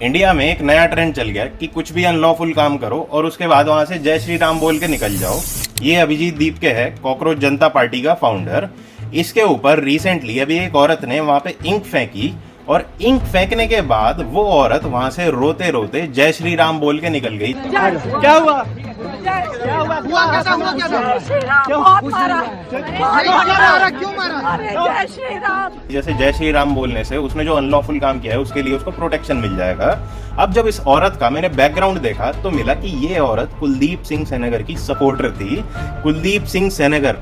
India में एक नया ट्रेंड चल गया कि कुछ भी अनलॉफुल काम करो और उसके बाद वहां से जय श्री राम बोल के निकल जाओ। ये अभिजीत दीपके है, कॉकरोच जनता पार्टी का फाउंडर। इसके ऊपर रिसेंटली अभी एक औरत ने वहां पे इंक फेंकी और इंक फेंकने के बाद वो औरत वहां से रोते रोते जय श्री राम बोल के निकल गई। क्या हुआ? कैसा हुआ? बहुत मारा, क्यों मारा? अरे जय श्री राम। जैसे जय श्री राम बोलने से उसने जो अनलॉफुल काम किया है उसके लिए उसको प्रोटेक्शन मिल जाएगा। अब जब इस औरत का मैंने बैकग्राउंड देखा तो मिला कि ये औरत कुलदीप सिंह सेनेगर की सपोर्टर थी। कुलदीप सिंह सेनेगर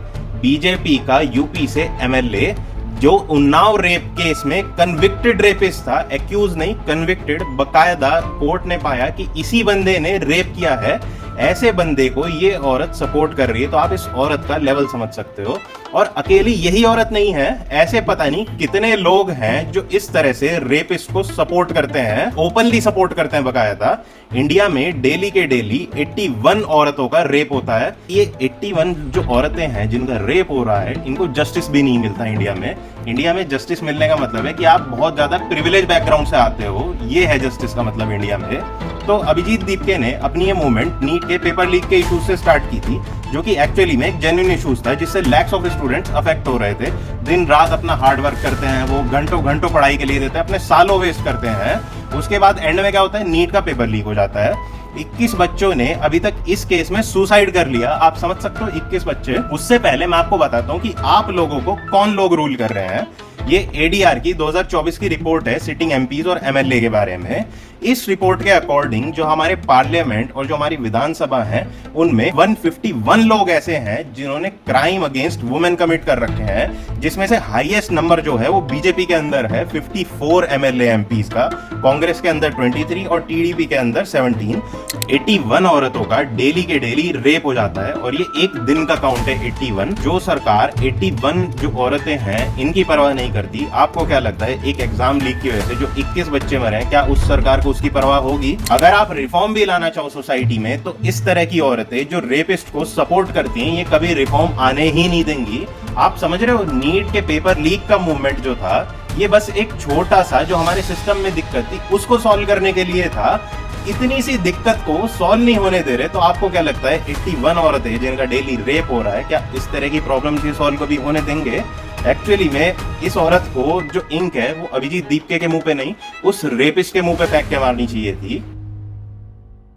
बीजेपी का यूपी से एमएलए जो उन्नाव रेप केस में कन्विक्टेड रेपिस्ट था, एक्यूज नहीं कन्विक्टेड। बकायदा कोर्ट ने पाया कि इसी बंदे ने रेप किया है। ऐसे बंदे को ये औरत सपोर्ट कर रही है तो आप इस औरत का लेवल समझ सकते हो। और अकेली यही औरत नहीं है, ऐसे पता नहीं कितने लोग हैं जो इस तरह से रेपिस्ट को सपोर्ट करते हैं, ओपनली सपोर्ट करते हैं। बकायदा इंडिया में डेली के डेली 81 औरतों का रेप होता है। ये 81 जो औरतें हैं जिनका रेप हो रहा है, इनको जस्टिस भी नहीं मिलता इंडिया में। इंडिया में जस्टिस मिलने का मतलब है कि आप बहुत ज्यादा प्रिविलेज बैकग्राउंड से आते हो, ये है जस्टिस का मतलब इंडिया में। तो अभिजीत दीपके ने अपनी ये मूवमेंट नीट के पेपर लीक के इशू से स्टार्ट की थी, जो कि एक्चुअली में एक जेन्युइन इशूज था जिससे लैक्स ऑफ स्टूडेंट्स अफेक्ट हो रहे थे। दिन रात अपना हार्ड वर्क करते हैं, वो घंटों घंटों पढ़ाई के लिए देते हैं, अपने सालों वेस्ट करते हैं। उसके बाद एंड में क्या होता है, नीट का पेपर लीक हो जाता है। 21 बच्चों ने अभी तक इस केस में सुसाइड कर लिया। आप समझ सकते हो 21 बच्चे। उससे पहले मैं आपको बताता हूँ कि आप लोगों को कौन लोग रूल कर रहे हैं। ये एडीआर की 2024 की रिपोर्ट है सिटिंग एमपीज और एमएलए के बारे में। इस रिपोर्ट के अकॉर्डिंग जो हमारे पार्लियामेंट और जो हमारी विधानसभा है उनमें 151 लोग ऐसे हैं जिन्होंने क्राइम अगेंस्ट वुमेन कमिट कर रखे हैं, जिसमें से हाईएस्ट नंबर जो है वो बीजेपी के अंदर है 54 एमएलए एमपीज का, कांग्रेस के अंदर 23 और टीडीपी के अंदर 17। 81 औरतों का डेली के डेली रेप हो जाता है और ये एक दिन का काउंट है 81। जो सरकार 81 जो औरतें हैं इनकी परवाह नहीं करती, आपको क्या लगता है एक एग्जाम लीक की वजह से जो 21 बच्चे मरे हैं, क्या उस सरकार को उसकी परवाह होगी? अगर आप रिफॉर्म भी लाना चाहो सोसाइटी में तो इस तरह की औरतें जो रेपिस्ट को सपोर्ट करती हैं ये कभी रिफॉर्म आने ही नहीं देंगी। आप समझ रहे हो, नीट के पेपर लीक का मूवमेंट जो था ये बस एक छोटा सा जो हमारे सिस्टम में दिक्कत थी उसको सॉल्व करने के लिए था। इतनी सी दिक्कत को सॉल्व नहीं होने दे रहे, तो आपको क्या लगता है 81 औरतें जिनका डेली रेप हो रहा है, क्या इस तरह की प्रॉब्लम से सॉल्व कभी होने देंगे? एक्चुअली में इस औरत को जो इंक है वो अभिजीत दीपके के मुंह पे नहीं, उस रेपिस्ट के मुंह पे फेंक के मारनी चाहिए थी।